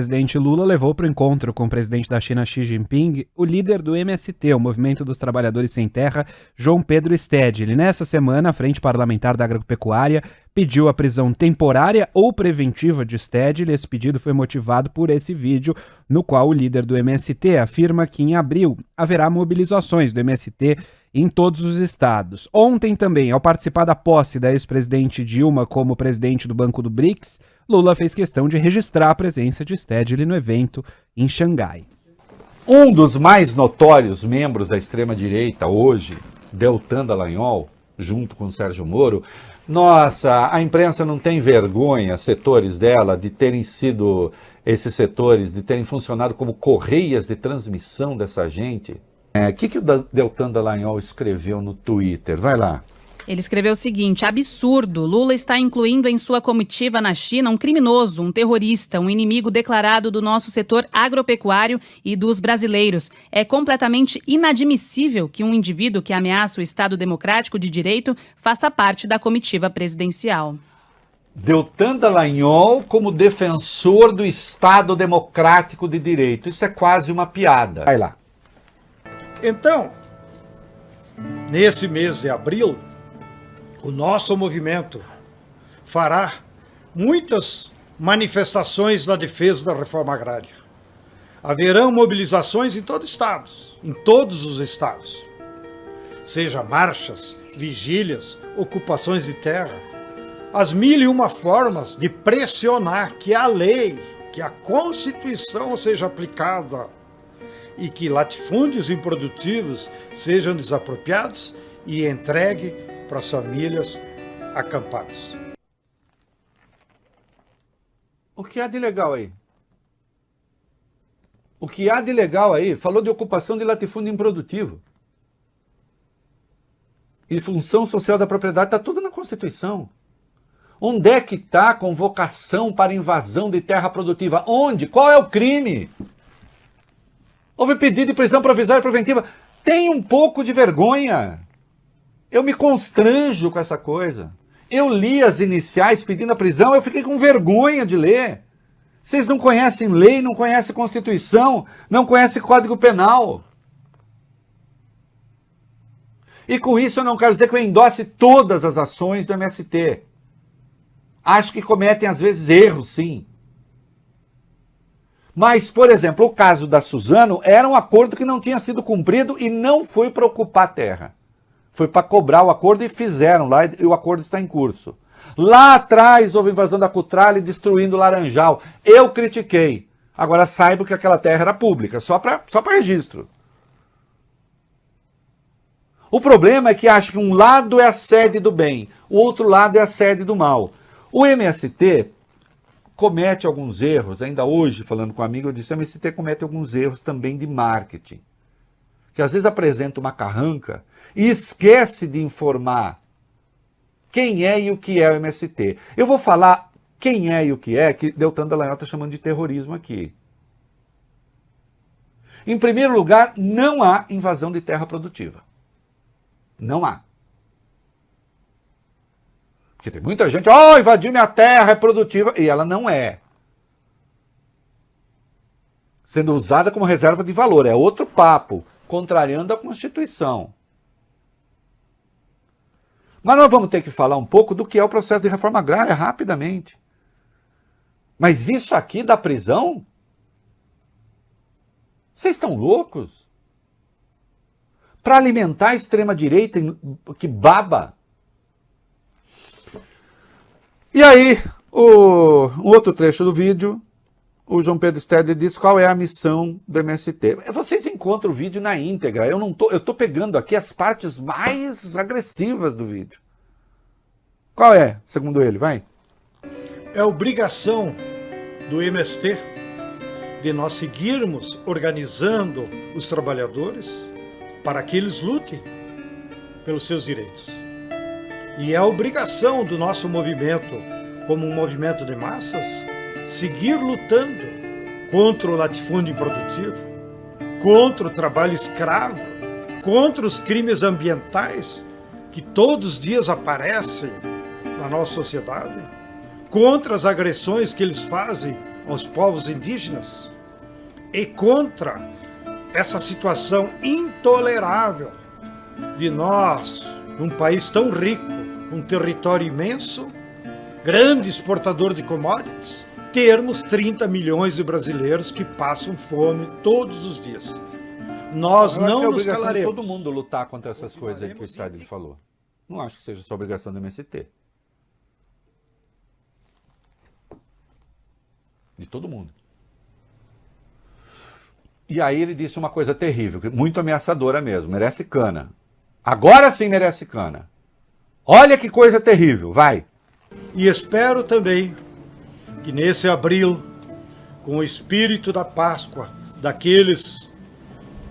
O presidente Lula levou para o encontro com o presidente da China, Xi Jinping, o líder do MST, o Movimento dos Trabalhadores Sem Terra, João Pedro Stedley. Nessa semana, a Frente Parlamentar da Agropecuária pediu a prisão temporária ou preventiva de Stedley. Esse pedido foi motivado por esse vídeo, no qual o líder do MST afirma que em abril haverá mobilizações do MST em todos os estados. Ontem também, ao participar da posse da ex-presidente Dilma como presidente do Banco do BRICS, Lula fez questão de registrar a presença de Stedley no evento em Xangai. Um dos mais notórios membros da extrema-direita hoje, Deltan Dallagnol, junto com Sérgio Moro, nossa, a imprensa não tem vergonha, setores dela, de terem sido esses setores, de terem funcionado como correias de transmissão dessa gente. O que o Deltan Dallagnol escreveu no Twitter? Vai lá. Ele escreveu o seguinte: absurdo, Lula está incluindo em sua comitiva na China um criminoso, um terrorista, um inimigo declarado do nosso setor agropecuário e dos brasileiros. É completamente inadmissível que um indivíduo que ameaça o Estado Democrático de Direito faça parte da comitiva presidencial. Deltan Dallagnol como defensor do Estado Democrático de Direito. Isso é quase uma piada. Vai lá. Então, nesse mês de abril, o nosso movimento fará muitas manifestações na defesa da reforma agrária. Haverão mobilizações em todos os estados. Seja marchas, vigílias, ocupações de terra. As 1001 formas de pressionar que a lei, que a Constituição seja aplicada e que latifúndios improdutivos sejam desapropriados e entregue para as famílias acampadas. O que há de legal aí? O que há de legal aí? Falou de ocupação de latifúndio improdutivo. E função social da propriedade, está tudo na Constituição. Onde é que está a convocação para invasão de terra produtiva? Onde? Qual é o crime? Houve pedido de prisão provisória e preventiva. Tem um pouco de vergonha. Eu me constranjo com essa coisa. Eu li as iniciais pedindo a prisão, eu fiquei com vergonha de ler. Vocês não conhecem lei, não conhecem Constituição, não conhecem Código Penal. E com isso eu não quero dizer que eu endosse todas as ações do MST. Acho que cometem às vezes erros, sim. Mas, por exemplo, o caso da Suzano era um acordo que não tinha sido cumprido e não foi para ocupar a terra. Foi para cobrar o acordo e fizeram lá, e o acordo está em curso. Lá atrás houve invasão da Cutrale destruindo o Laranjal. Eu critiquei. Agora saiba que aquela terra era pública, só para registro. O problema é que acho que um lado é a sede do bem, o outro lado é a sede do mal. O MST comete alguns erros, ainda hoje, falando com um amigo, eu disse, o MST comete alguns erros também de marketing. Que às vezes apresenta uma carranca e esquece de informar quem é e o que é o MST. Eu vou falar quem é e o que é, que Deltan Dallagnol está chamando de terrorismo aqui. Em primeiro lugar, não há invasão de terra produtiva. Não há. Porque tem muita gente, invadiu minha terra, é produtiva, e ela não é. Sendo usada como reserva de valor, é outro papo, contrariando a Constituição. Mas nós vamos ter que falar um pouco do que é o processo de reforma agrária, rapidamente. Mas isso aqui da prisão? Vocês estão loucos? Para alimentar a extrema-direita que baba? E aí, um outro trecho do vídeo, o João Pedro Stedley diz qual é a missão do MST. Vocês encontram o vídeo na íntegra, eu estou pegando aqui as partes mais agressivas do vídeo. Qual é, segundo ele? Vai. É obrigação do MST de nós seguirmos organizando os trabalhadores para que eles lutem pelos seus direitos. E é obrigação do nosso movimento, como um movimento de massas, seguir lutando contra o latifúndio improdutivo, contra o trabalho escravo, contra os crimes ambientais que todos os dias aparecem na nossa sociedade, contra as agressões que eles fazem aos povos indígenas e contra essa situação intolerável de nós, num país tão rico, um território imenso, grande exportador de commodities, termos 30 milhões de brasileiros que passam fome todos os dias. Nós Eu acho que é não nos obrigação de calaremos. todo mundo lutar contra essas coisas aí que o Stadler falou. Não acho que seja só obrigação do MST. De todo mundo. E aí ele disse uma coisa terrível, muito ameaçadora mesmo, merece cana. Agora sim merece cana. Olha que coisa terrível, vai. E espero também que nesse abril, com o espírito da Páscoa, daqueles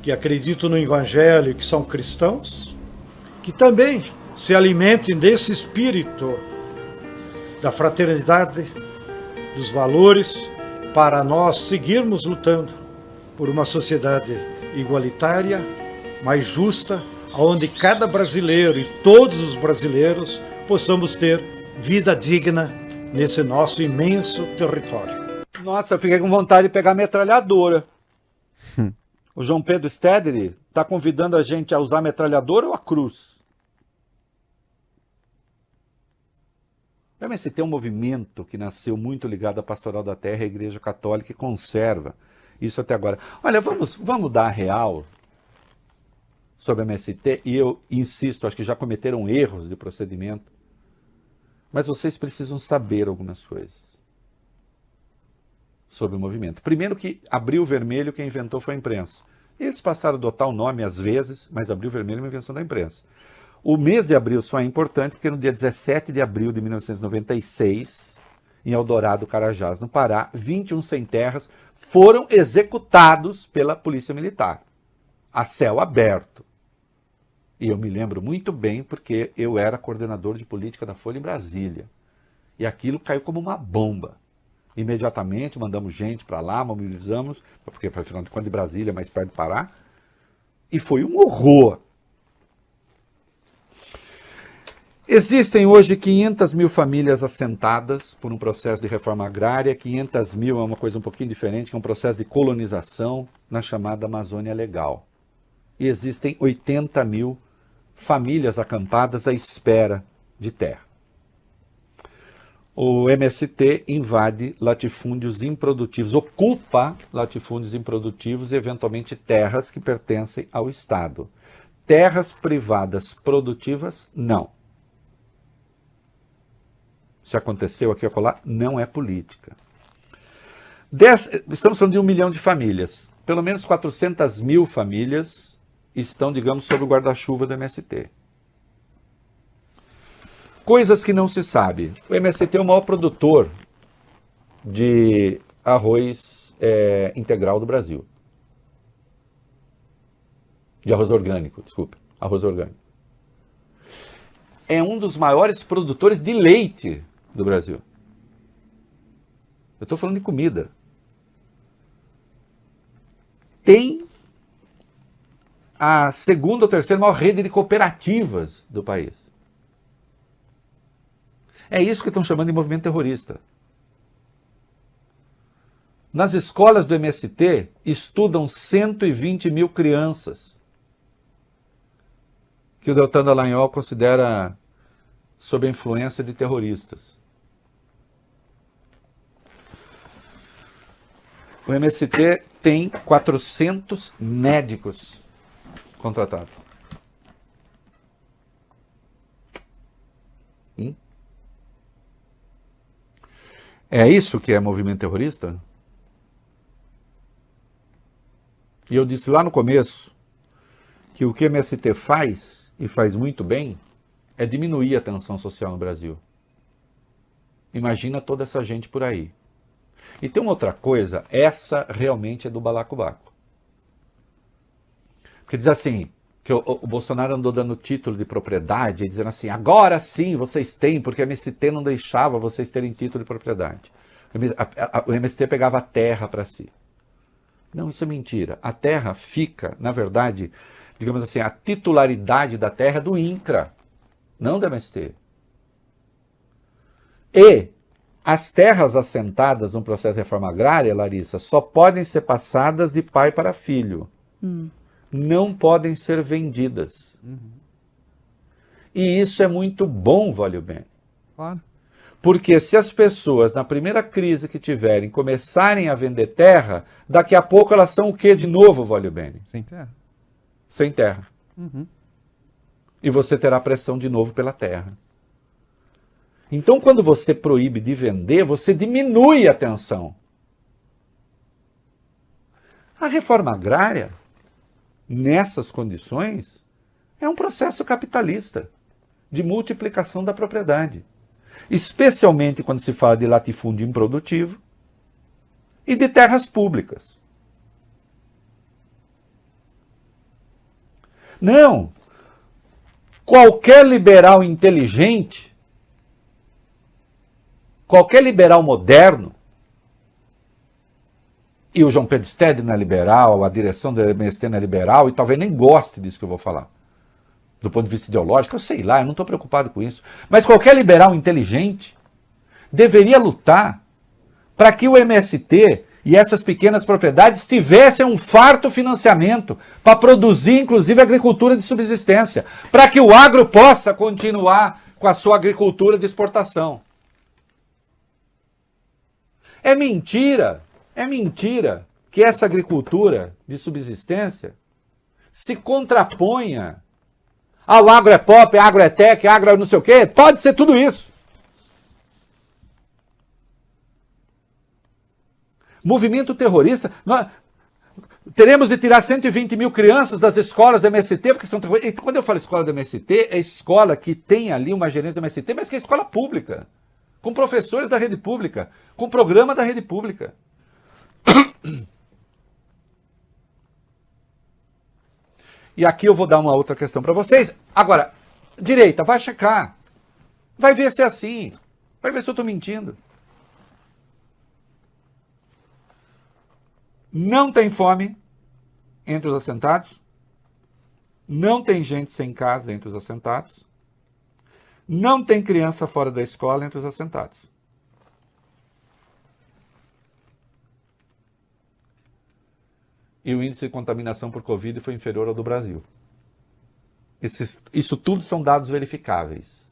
que acreditam no Evangelho e que são cristãos, que também se alimentem desse espírito da fraternidade, dos valores, para nós seguirmos lutando por uma sociedade igualitária, mais justa, onde cada brasileiro e todos os brasileiros possamos ter vida digna nesse nosso imenso território. Nossa, eu fiquei com vontade de pegar a metralhadora. O João Pedro Stedley está convidando a gente a usar a metralhadora ou a cruz? O MST é um movimento que nasceu muito ligado à Pastoral da Terra e à Igreja Católica e conserva isso até agora. Olha, vamos dar a real sobre o MST, e eu insisto, acho que já cometeram erros de procedimento, mas vocês precisam saber algumas coisas sobre o movimento. Primeiro que Abril Vermelho quem inventou foi a imprensa. Eles passaram a adotar o nome às vezes, mas Abril Vermelho é uma invenção da imprensa. O mês de abril só é importante porque no dia 17 de abril de 1996, em Eldorado, Carajás, no Pará, 21 sem-terras foram executados pela Polícia Militar, a céu aberto. E eu me lembro muito bem porque eu era coordenador de política da Folha em Brasília. E aquilo caiu como uma bomba. Imediatamente mandamos gente para lá, mobilizamos, porque afinal de contas de Brasília, mais perto do Pará, e foi um horror. Existem hoje 500 mil famílias assentadas por um processo de reforma agrária. 500 mil é uma coisa um pouquinho diferente, que é um processo de colonização na chamada Amazônia Legal. E existem 80 mil famílias acampadas à espera de terra. O MST invade latifúndios improdutivos, ocupa latifúndios improdutivos e, eventualmente, terras que pertencem ao Estado. Terras privadas produtivas, não. Se aconteceu aqui ou acolá, não é política. Estamos falando de 1 milhão de famílias. Pelo menos 400 mil famílias estão, digamos, sob o guarda-chuva do MST. Coisas que não se sabe. O MST é o maior produtor de arroz integral do Brasil. De arroz orgânico, desculpe. Arroz orgânico. É um dos maiores produtores de leite do Brasil. Eu estou falando de comida. Tem a segunda ou terceira maior rede de cooperativas do país. É isso que estão chamando de movimento terrorista. Nas escolas do MST estudam 120 mil crianças, que o Deltan Dallagnol considera sob a influência de terroristas. O MST tem 400 médicos contratados. É isso que é movimento terrorista? E eu disse lá no começo que o que o MST faz, e faz muito bem, é diminuir a tensão social no Brasil. Imagina toda essa gente por aí. E tem uma outra coisa, essa realmente é do balacobaco. Porque diz assim, que o Bolsonaro andou dando título de propriedade, e dizendo assim, agora sim vocês têm, porque a MST não deixava vocês terem título de propriedade. O MST pegava a terra para si. Não, isso é mentira. A terra fica, na verdade, digamos assim, a titularidade da terra é do INCRA, não do MST. E As terras assentadas no processo de reforma agrária, Larissa, só podem ser passadas de pai para filho. Não podem ser vendidas. E isso é muito bom, Vale bem. Claro. Porque se as pessoas, na primeira crise que tiverem, começarem a vender terra, daqui a pouco elas são o quê de novo, Vale bem? Sem terra. Sem terra. E você terá pressão de novo pela terra. Então, quando você proíbe de vender, você diminui a tensão. A reforma agrária, nessas condições, é um processo capitalista de multiplicação da propriedade. Especialmente quando se fala de latifúndio improdutivo e de terras públicas. Não! Qualquer liberal inteligente, qualquer liberal moderno, e o João Pedro Stede não é liberal, a direção do MST não é liberal, e talvez nem goste disso que eu vou falar. Do ponto de vista ideológico, eu sei lá, eu não estou preocupado com isso. Mas qualquer liberal inteligente deveria lutar para que o MST e essas pequenas propriedades tivessem um farto financiamento para produzir, inclusive, agricultura de subsistência, para que o agro possa continuar com a sua agricultura de exportação. É mentira que essa agricultura de subsistência se contraponha ao agro é pop, agro é tech, agro é não sei o quê. Pode ser tudo isso. Movimento terrorista. Nós teremos de tirar 120 mil crianças das escolas do MST, porque são terroristas. E quando eu falo escola do MST, é escola que tem ali uma gerência do MST, mas que é escola pública. Com professores da rede pública, com programa da rede pública. E aqui eu vou dar uma outra questão para vocês. Agora, direita, vai checar. Vai ver se é assim. Vai ver se eu estou mentindo. Não tem fome entre os assentados. Não tem gente sem casa entre os assentados. Não tem criança fora da escola entre os assentados. E o índice de contaminação por Covid foi inferior ao do Brasil. Isso tudo são dados verificáveis.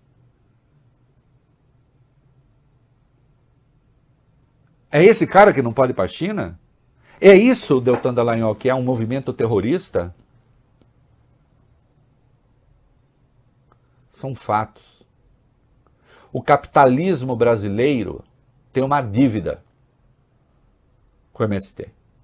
É esse cara que não pode ir para a China? É isso, Deltan Dallagnol, que é um movimento terrorista? São fatos. O capitalismo brasileiro tem uma dívida com o MST.